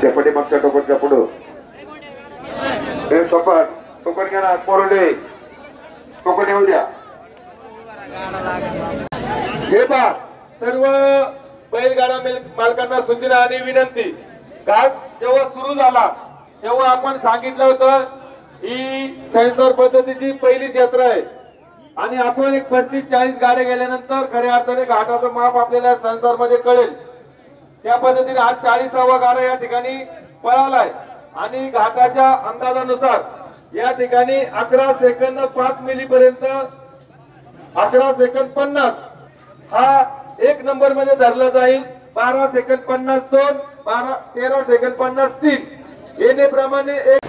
त्या पाठीमागच्या टोकनच्या पुढं टोकन घ्या ना कोरडे टोकन येऊ द्या। हे पहा सर्व बैलगाडा मालकांना सूचना आणि विनंती। घाट जेव्हा सुरू झाला तेव्हा आपण सांगितलं होतं ही सेन्सर पद्धतीची पहिलीच यात्रा आहे आणि आपण एक 35-40 गाड्या गेल्यानंतर खऱ्या अर्थाने घाटाचं माप आपल्याला सेन्सर मध्ये कळेल। त्या पद्धतीने आज 40वा गाडा या ठिकाणी पळालाय आणि घाटाच्या अंदाजानुसार या ठिकाणी 11 सेकंद 5 मिली पर्यंत 11 सेकंद 50 हा एक नंबर मध्ये धरला जाईल। 12 सेकंद 52 13 सेकंद 53 येण्याप्रमाणे एक